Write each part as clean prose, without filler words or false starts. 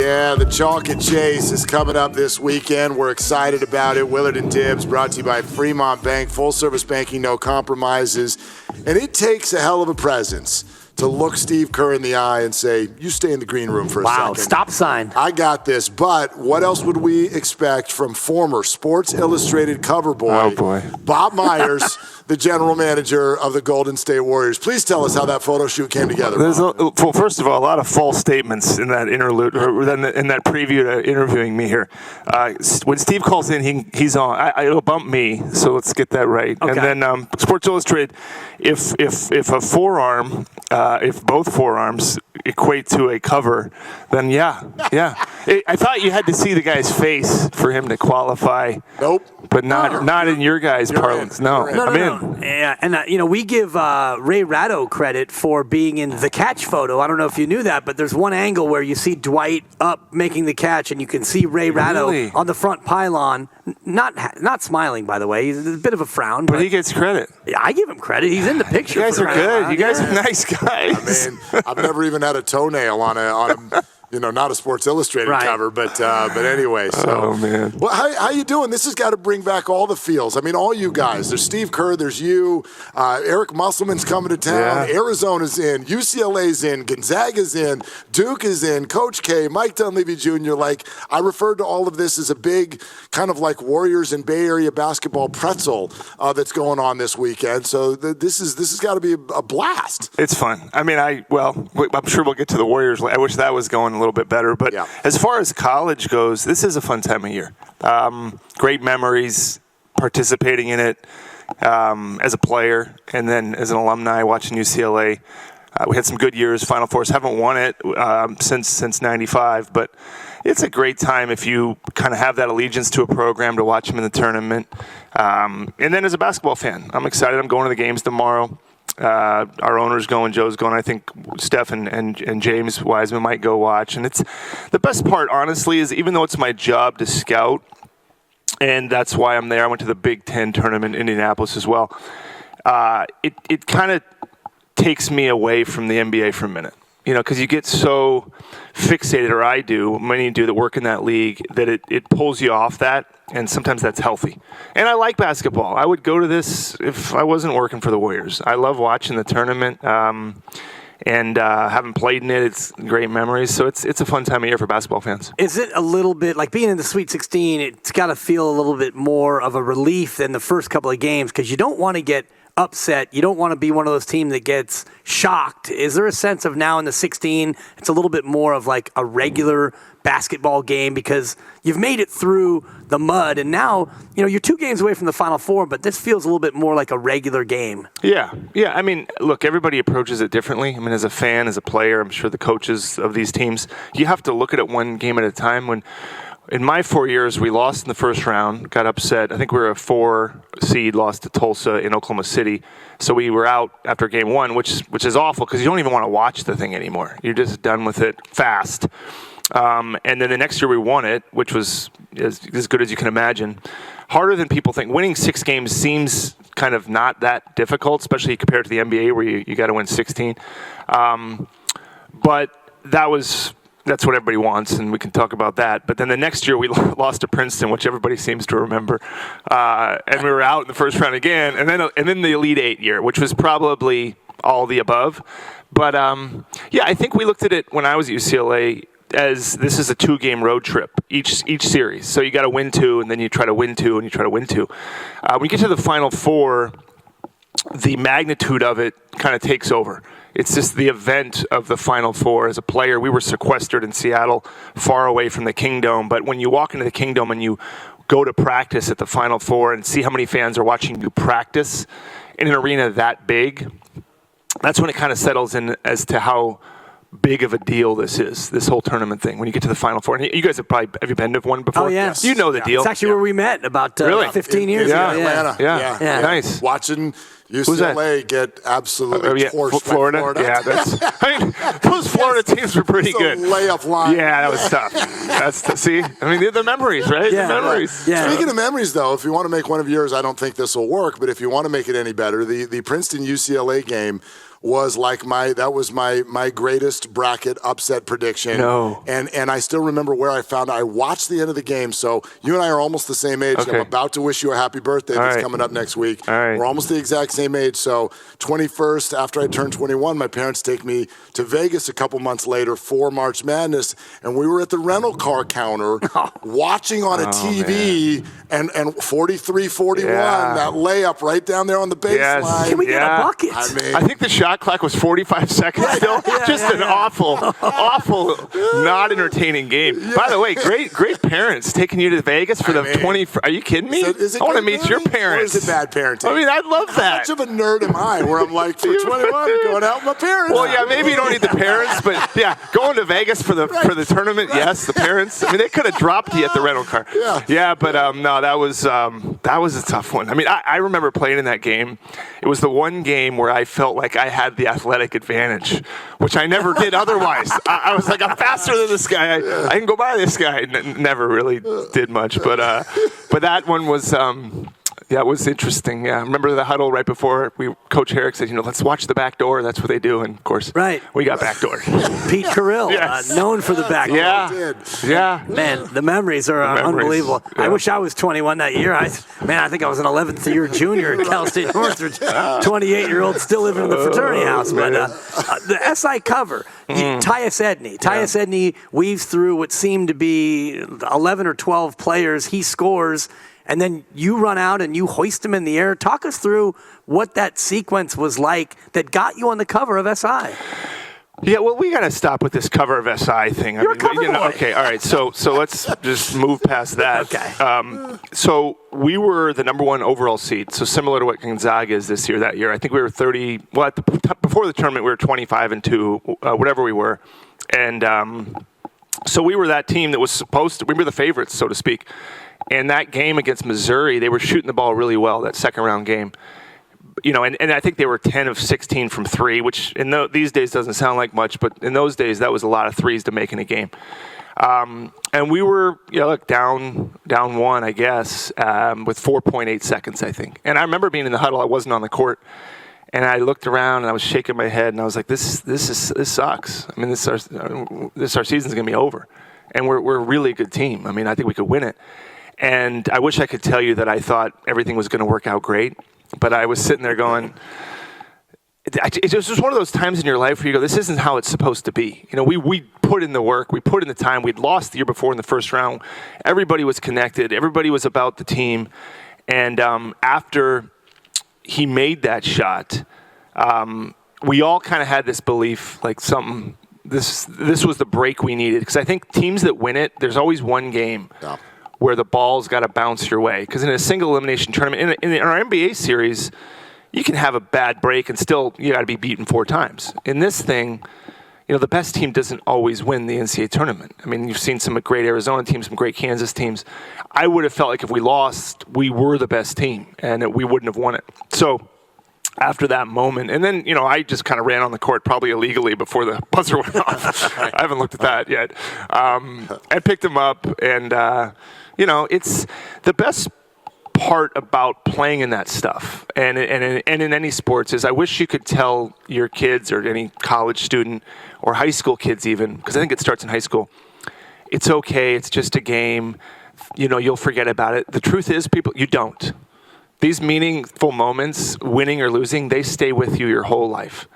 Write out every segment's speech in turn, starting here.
Yeah, the Chalk and Chase is coming up this weekend. We're excited about it. Willard and Dibs, brought to you by Fremont Bank. Full-service banking, no compromises. And it takes a hell of a presence to look Steve Kerr in the eye and say, you stay in the green room for a second. Wow, stop sign. I got this. But what else would we expect from former Sports Illustrated cover boy, Bob Myers, the general manager of the Golden State Warriors? Please tell us how that photo shoot came together. Well, first of all, a lot of false statements in that interlude, or in that preview to interviewing me here. When Steve calls in, he's on. It'll bump me, so let's get that right. Okay. And then Sports Illustrated, if a forearm, if both forearms equate to a cover, then yeah. I thought you had to see the guy's face for him to qualify. Nope. But not in your guys' parlance. No. I'm in. Yeah, and we give Ray Ratto credit for being in the catch photo. I don't know if you knew that, but there's one angle where you see Dwight up making the catch, and you can see Ray Ratto on the front pylon, not smiling, by the way. He's a bit of a frown. But he gets credit. Yeah, I give him credit. He's in the picture. You guys are good. You guys are nice guys. I mean, I've never even had a toenail on a not a Sports Illustrated cover, but anyway. So, oh man. Well, how you doing? This has got to bring back all the feels. I mean, all you guys. There's Steve Kerr. There's you. Eric Musselman's coming to town. Yeah. Arizona's in. UCLA's in. Gonzaga's in. Duke is in. Coach K. Mike Dunleavy Jr. Like, I referred to all of this as a big kind of like Warriors and Bay Area basketball pretzel that's going on this weekend. So this has got to be a blast. It's fun. I mean, I'm sure we'll get to the Warriors. I wish that was going a little bit better. But as far as college goes, this is a fun time of year. Great memories participating in it as a player and then as an alumni watching UCLA. We had some good years. Final Fours, haven't won it since 95, but it's a great time if you kind of have that allegiance to a program to watch them in the tournament. And then as a basketball fan, I'm excited. I'm going to the games tomorrow. Our owner's going, Joe's going. I think Steph and James Wiseman might go watch. And it's the best part, honestly, is even though it's my job to scout, and that's why I'm there. I went to the Big Ten tournament in Indianapolis as well. It kind of takes me away from the NBA for a minute. Because you get so fixated, or I do, many do that work in that league, that it pulls you off that, and sometimes that's healthy. And I like basketball. I would go to this if I wasn't working for the Warriors. I love watching the tournament, and having played in it, it's great memories. So it's a fun time of year for basketball fans. Is it a little bit, like being in the Sweet 16, it's got to feel a little bit more of a relief than the first couple of games, because you don't want to get upset. You don't want to be one of those teams that gets shocked. Is there a sense of now in the 16, it's a little bit more of like a regular basketball game because you've made it through the mud, and now, you're 2 games away from the Final Four, but this feels a little bit more like a regular game. Yeah. I mean, look, everybody approaches it differently. I mean, as a fan, as a player, I'm sure the coaches of these teams, you have to look at it one game at a time. When in my 4 years, we lost in the first round, got upset. I think we were a 4 seed, lost to Tulsa in Oklahoma City. So we were out after game 1, which is awful because you don't even want to watch the thing anymore. You're just done with it fast. And then the next year we won it, which was as good as you can imagine. Harder than people think. Winning 6 games seems kind of not that difficult, especially compared to the NBA where you got to win 16. But that's what everybody wants, and we can talk about that. But then the next year we lost to Princeton, which everybody seems to remember, and we were out in the first round again. And then the Elite 8 year, which was probably all the above. But I think we looked at it when I was at UCLA as this is a 2-game road trip each series. So you got to win 2, and then you try to win 2, and you try to win 2. When you get to the Final Four, the magnitude of it kind of takes over. It's just the event of the Final Four. As a player, we were sequestered in Seattle, far away from the Kingdom. But when you walk into the Kingdom and you go to practice at the Final Four and see how many fans are watching you practice in an arena that big, that's when it kind of settles in as to how big of a deal this whole tournament thing. When you get to the Final Four, and you guys have you been to one before? Oh, yes. You know the deal. It's actually where we met about 15 years ago. Atlanta. Yeah. Nice. Watching UCLA get absolutely torched by Florida. Yeah, those Florida teams were pretty good. Layup line. Yeah, that was tough. See? I mean, they're the memories, right? Yeah. The memories. Yeah. Speaking of memories, though, if you want to make one of yours, I don't think this will work, but if you want to make it any better, the Princeton-UCLA game was like my greatest bracket upset prediction. No. And I still remember where I found it. I watched the end of the game. So you and I are almost the same age. Okay. I'm about to wish you a happy birthday. That's coming up next week. All right. We're almost the exact same age. So 21st, after I turned 21, my parents take me to Vegas a couple months later for March Madness, and we were at the rental car counter watching on a TV and 43-41, that layup right down there on the baseline. Yes. Can we get a bucket? I think the shot clock was 45 seconds still. Just an awful, not entertaining game. By the way, great parents taking you to Vegas for the 20. Are you kidding me? Is it I want to meet your parents. Or is it bad parenting? I mean, I'd love that. How much of a nerd am I where I'm like, for 21, going out with my parents? Well, yeah, maybe you don't need the parents, but yeah, going to Vegas for the tournament, yes, the parents. I mean, they could have dropped you at the rental car. Yeah, but no, that was a tough one. I mean, I remember playing in that game. It was the one game where I felt like I had the athletic advantage, which I never did otherwise. I was like, I'm faster than this guy. I can go by this guy. Never really did much, but that one was. Yeah, it was interesting. Yeah, I remember the huddle right before Coach Herrick said, let's watch the back door. That's what they do. And, of course, we got back door. Pete Carrill, known for the back door. Yeah. Man, the memories are unbelievable. Yeah. I wish I was 21 that year. I think I was an 11th year junior at Cal State Northridge, 28-year-old still living in the fraternity house. But the SI cover, Tyus Edney. Tyus Edney weaves through what seemed to be 11 or 12 players. He scores. And then you run out and you hoist him in the air. Talk us through what that sequence was like that got you on the cover of SI. Yeah, well, we got to stop with this cover of SI thing. You're a cover boy. Okay, all right. So let's just move past that. Okay. So we were the number one overall seed. So similar to what Gonzaga is this year. That year, I think we were 30. Well, before the tournament, we were 25-2, whatever we were, and so we were that team that was supposed to. We were the favorites, so to speak. And that game against Missouri, they were shooting the ball really well, that second round game. And I think they were 10 of 16 from three, which these days doesn't sound like much, but in those days, that was a lot of threes to make in a game. And we were, down one, I guess, with 4.8 seconds, I think. And I remember being in the huddle. I wasn't on the court. And I looked around and I was shaking my head and I was like, this sucks. I mean, our season's going to be over. And we're a really good team. I mean, I think we could win it. And I wish I could tell you that I thought everything was going to work out great, but I was sitting there going, it was just one of those times in your life where you go, this isn't how it's supposed to be. We put in the work, we put in the time. We'd lost the year before in the first round. Everybody was connected. Everybody was about the team. And after he made that shot, we all kind of had this belief, like something. This was the break we needed, because I think teams that win it, there's always one game. Yeah. Where the ball's got to bounce your way. Because in a single elimination tournament, in our NBA series, you can have a bad break and still you got to be beaten 4 times. In this thing, the best team doesn't always win the NCAA tournament. I mean, you've seen some great Arizona teams, some great Kansas teams. I would have felt like if we lost, we were the best team and that we wouldn't have won it. So after that moment, and then, I just kind of ran on the court probably illegally before the buzzer went off. I haven't looked at that yet. I picked him up and, it's the best part about playing in that stuff and in any sports is I wish you could tell your kids or any college student or high school kids even, because I think it starts in high school, it's okay, it's just a game, you'll forget about it. The truth is, people, you don't. These meaningful moments, winning or losing, they stay with you your whole life.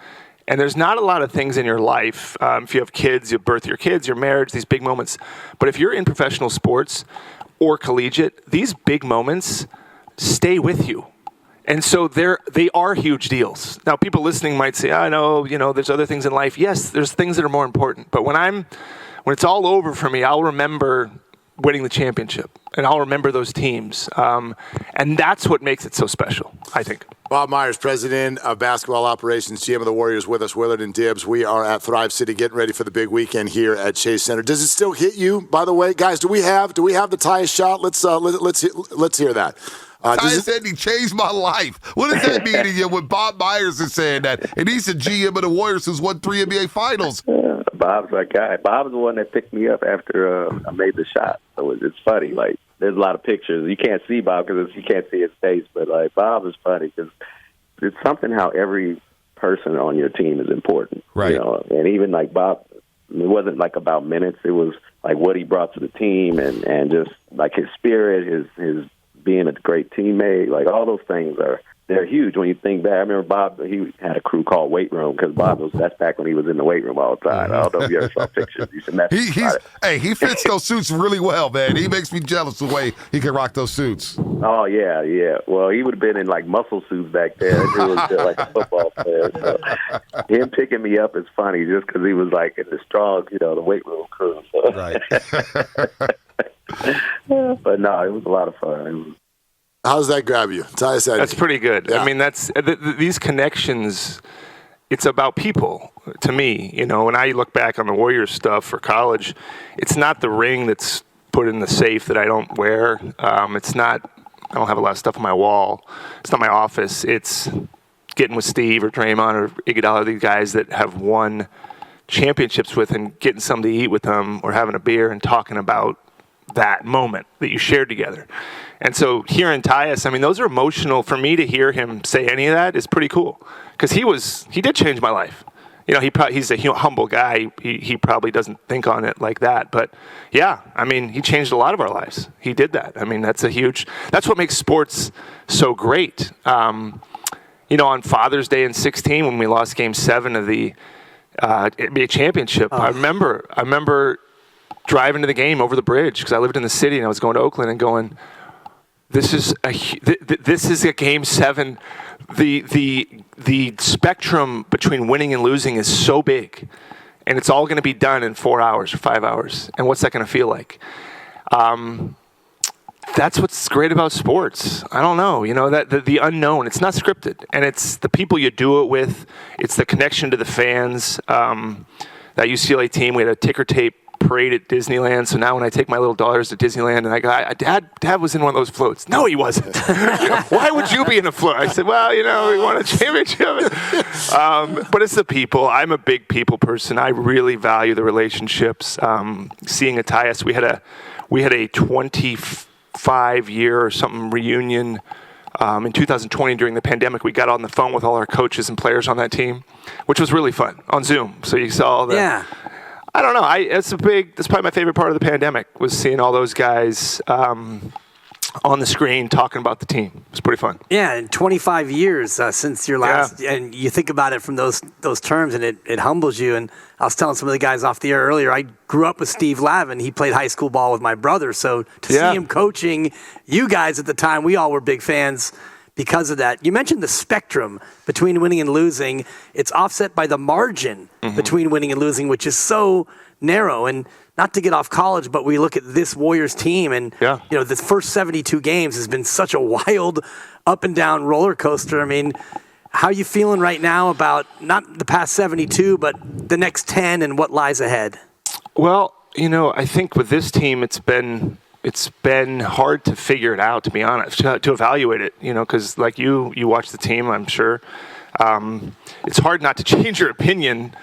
And there's not a lot of things in your life, if you have kids, you birth your kids, your marriage, these big moments. But if you're in professional sports or collegiate, these big moments stay with you. And so they are huge deals. Now, people listening might say, I know, there's other things in life. Yes, there's things that are more important. But when it's all over for me, I'll remember winning the championship. And I'll remember those teams. And that's what makes it so special, I think. Bob Myers, president of basketball operations, GM of the Warriors, with us, Willard and Dibs. We are at Thrive City getting ready for the big weekend here at Chase Center. Does it still hit you, by the way? Guys, do we have the Tyus shot? Let's hear that. Tyus said he changed my life. What does that mean to you when Bob Myers is saying that? And he's the GM of the Warriors who's won 3 NBA finals. Bob's my guy. Bob's the one that picked me up after I made the shot. So it's funny. Like, there's a lot of pictures. You can't see Bob because you can't see his face. But, Bob is funny because it's something how every person on your team is important. Right. You know, and even like Bob, it wasn't like about minutes. It was like what he brought to the team and just like his spirit, his being a great teammate. Like all those things they're huge when you think back. I remember Bob, he had a crew called Weight Room because that's back when he was in the weight room all the time. I don't know if you ever saw pictures. You should message about it. He fits those suits really well, man. He makes me jealous the way he can rock those suits. Oh, yeah. Well, he would have been in, like, muscle suits back there. He was like a football player. So him picking me up is funny just because he was, like, in the strong, the weight room crew. So. Right. But, no, it was a lot of fun. How does that grab you? That's pretty good. Yeah. I mean, these connections, it's about people to me. When I look back on the Warriors stuff for college, it's not the ring that's put in the safe that I don't wear. It's not, I don't have a lot of stuff on my wall. It's not my office. It's getting with Steve or Draymond or Iguodala, these guys that have won championships with, and getting something to eat with them or having a beer and talking about that moment that you shared together. And so hearing Tyus, I mean, those are emotional. For me to hear him say any of that is pretty cool because he did change my life. He's a humble guy. He probably doesn't think on it like that. But, yeah, I mean, he changed a lot of our lives. He did that. I mean, that's what makes sports so great. On Father's Day in 2016 when we lost Game 7 of the NBA championship, I remember driving to the game over the bridge because I lived in the city and I was going to Oakland and going, this is a Game 7. The spectrum between winning and losing is so big, and it's all going to be done in 4 hours or 5 hours. And what's that going to feel like? That's what's great about sports. I don't know, that the unknown. It's not scripted, and it's the people you do it with. It's the connection to the fans. That UCLA team, we had a ticker tape parade at Disneyland. So now when I take my little daughters to Disneyland and I go, Dad was in one of those floats. No, he wasn't. Why would you be in a float? I said, well, we won a championship. But it's the people. I'm a big people person. I really value the relationships. Seeing Tyus, we had a 25-year or something reunion in 2020 during the pandemic. We got on the phone with all our coaches and players on that team, which was really fun on Zoom. So you saw the. Yeah. I don't know. That's probably my favorite part of the pandemic was seeing all those guys on the screen talking about the team. It was pretty fun. Yeah, and 25 years since your last, and you think about it from those terms, and it humbles you. And I was telling some of the guys off the air earlier, I grew up with Steve Lavin. He played high school ball with my brother, so to see him coaching you guys at the time, we all were big fans because of that. You mentioned the spectrum between winning and losing. It's offset by the margin between winning and losing, which is so narrow. And not to get off college, but we look at this Warriors team, and the first 72 games has been such a wild up and down roller coaster. I mean, how are you feeling right now about not the past 72, but the next 10 and what lies ahead? Well, I think with this team, it's been hard to figure it out, to be honest, to evaluate it, because like you watch the team, I'm sure. It's hard not to change your opinion,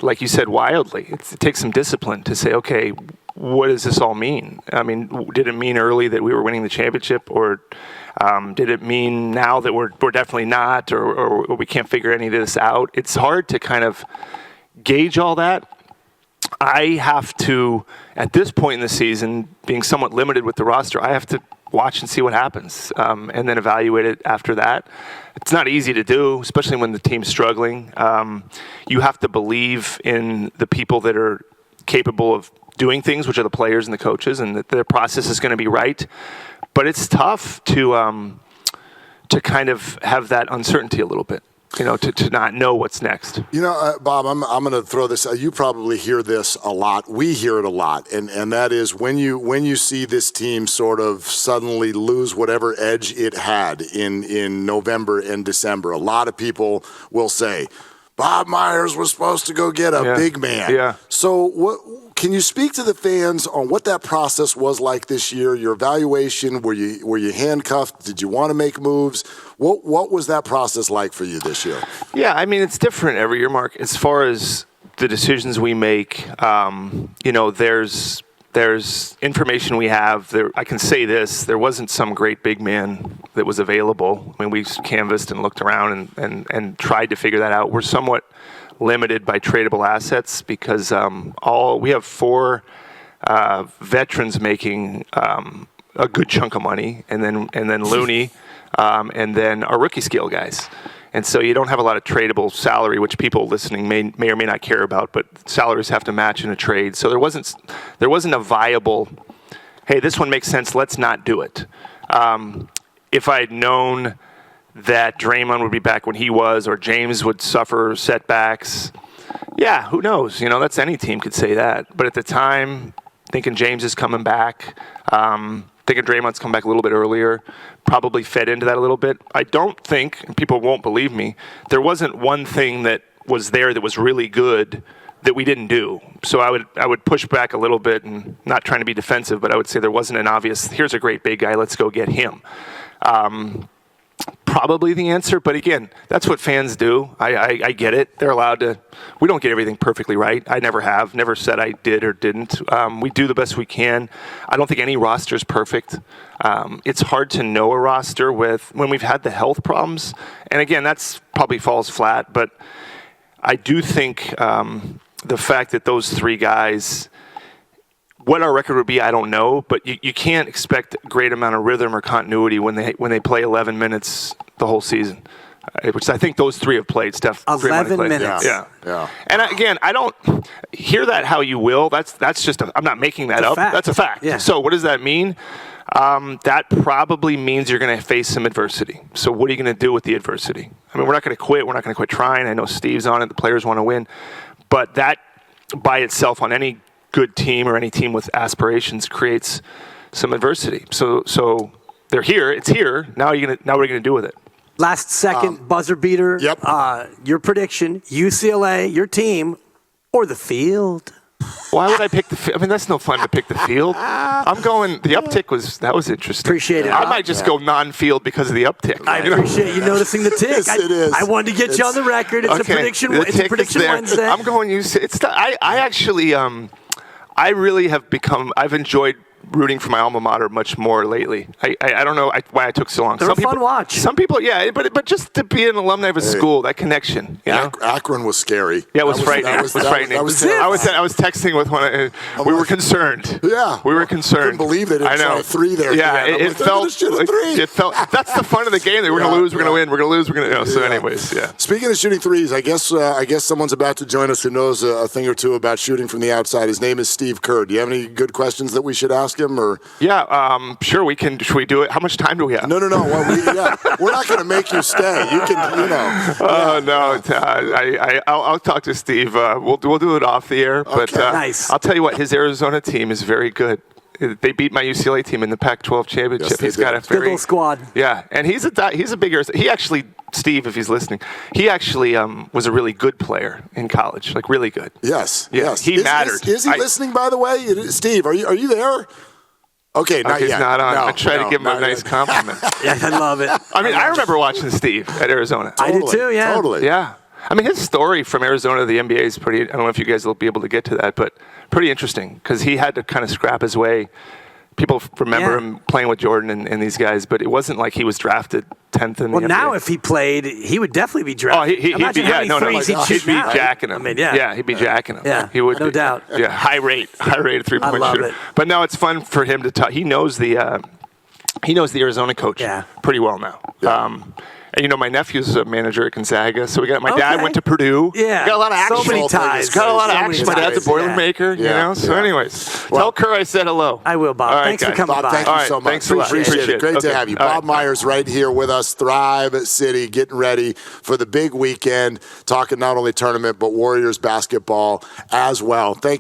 like you said, wildly. It takes some discipline to say, okay, what does this all mean? I mean, did it mean early that we were winning the championship, or did it mean now that we're definitely not, or we can't figure any of this out? It's hard to kind of gauge all that. I have to, at this point in the season, being somewhat limited with the roster, I have to watch and see what happens and then evaluate it after that. It's not easy to do, especially when the team's struggling. You have to believe in the people that are capable of doing things, which are the players and the coaches, and that their process is going to be right. But it's tough to kind of have that uncertainty a little bit. To not know what's next. Bob, I'm going to throw this. You probably hear this a lot. We hear it a lot, and that is when you see this team sort of suddenly lose whatever edge it had in November and December. A lot of people will say, Bob Myers was supposed to go get a big man. Yeah. So what? Can you speak to the fans on what that process was like this year? Your evaluation, were you handcuffed? Did you want to make moves? What was that process like for you this year? Yeah, I mean, it's different every year, Mark. As far as the decisions we make, there's There's information we have. I can say this. There wasn't some great big man that was available. I mean, we canvassed and looked around and tried to figure that out. We're somewhat limited by tradable assets because we have 4 veterans making a good chunk of money, and then Looney, and then our rookie scale guys. And so you don't have a lot of tradable salary, which people listening may or may not care about, but salaries have to match in a trade. So there wasn't a viable, hey, this one makes sense, let's not do it. If I had known that Draymond would be back when he was, or James would suffer setbacks, yeah, who knows? That's any team could say that. But at the time, thinking James is coming back, thinking Draymond's come back a little bit earlier, probably fed into that a little bit. I don't think, and people won't believe me, there wasn't one thing that was there that was really good that we didn't do. So I would push back a little bit, and not trying to be defensive, but I would say there wasn't an obvious, here's a great big guy, let's go get him. Probably the answer, but again, that's what fans do. I get it. They're allowed to. We don't get everything perfectly right. I never have. Never said I did or didn't. We do the best we can. I don't think any roster is perfect. It's hard to know a roster when we've had the health problems. And again, that's probably falls flat. But I do think the fact that those 3 guys, what our record would be, I don't know, but you can't expect a great amount of rhythm or continuity when they play 11 minutes the whole season, which I think those 3 have played. Steph, 11 minutes. Yeah. And again, I don't hear that how you will. That's just I'm not making that up. Fact. That's a fact. Yeah. So what does that mean? That probably means you're going to face some adversity. So what are you going to do with the adversity? I mean, we're not going to quit. We're not going to quit trying. I know Steve's on it. The players want to win, but that by itself on any good team or any team with aspirations creates some adversity. So they're here. It's here. Now what are you gonna do with it? Last second buzzer beater. Yep. Your prediction: UCLA, your team, or the field? Why would I pick the field? I mean, that's no fun to pick the field. I'm going, the uptick was interesting. Appreciate it. I might just go non-field because of the uptick. I appreciate you noticing the tick. Yes, it is. I wanted to get you on the record. It's a prediction. It's a prediction Wednesday. I'm going I actually, I really have I've enjoyed rooting for my alma mater much more lately. I don't know why I took so long. They're a fun watch. Some people, yeah, but just to be an alumni of a school, that connection. You know? Akron was scary. Yeah, it was frightening. It was frightening. I was texting with one. We were concerned. Yeah, we were concerned. Couldn't believe they didn't try a 3 there. Yeah, it felt. That's the fun of the game. We're going to lose. We're going to win. We're going to lose. We're going to. So, anyways, yeah. Speaking of shooting threes, I guess someone's about to join us who knows a thing or two about shooting from the outside. His name is Steve Kerr. Do you have any good questions that we should ask him, or? Yeah, sure. We can. Should we do it? How much time do we have? No. Well, we're not going to make you stay. You can, Oh no, I'll talk to Steve. We'll do it off the air. But nice. I'll tell you what. His Arizona team is very good. They beat my UCLA team in the Pac-12 championship. Yes, he's got a good little squad. Yeah, and he's a big Arizona. He actually, Steve, if he's listening, he actually was a really good player in college, like really good. Yes. Yeah, yes. He mattered. Is he listening? By the way, Steve, are you there? Okay, not he's yet. not on. No, I try to give him a nice compliment. Yeah, I love it. I mean, I remember watching Steve at Arizona. I do too, yeah. Totally. Yeah. I mean, his story from Arizona to the NBA is pretty, I don't know if you guys will be able to get to that, but pretty interesting because he had to kind of scrap his way. People remember him playing with Jordan and these guys, but it wasn't like he was drafted 10th in the NBA. Now if he played, he would definitely be drafted. Oh, he'd be jacking him. I mean, yeah. He'd be jacking him. Yeah, he would, no doubt. Yeah, high rate three-point I love shooter. it. But now it's fun for him to talk. He knows the Arizona coach pretty well now. Yeah. And my nephew's a manager at Gonzaga, so my dad went to Purdue. Yeah, got a lot of action. So many ties. Got a lot of action. My dad's a Boilermaker, So, anyways, tell Kerr I said hello. I will, Bob. Right, thanks for coming Bob, by. thank you so much. Thanks a lot. Appreciate it. Great to have you. Bob right. Myers right here with us. Thrive City, getting ready for the big weekend, talking not only tournament, but Warriors basketball as well. Thank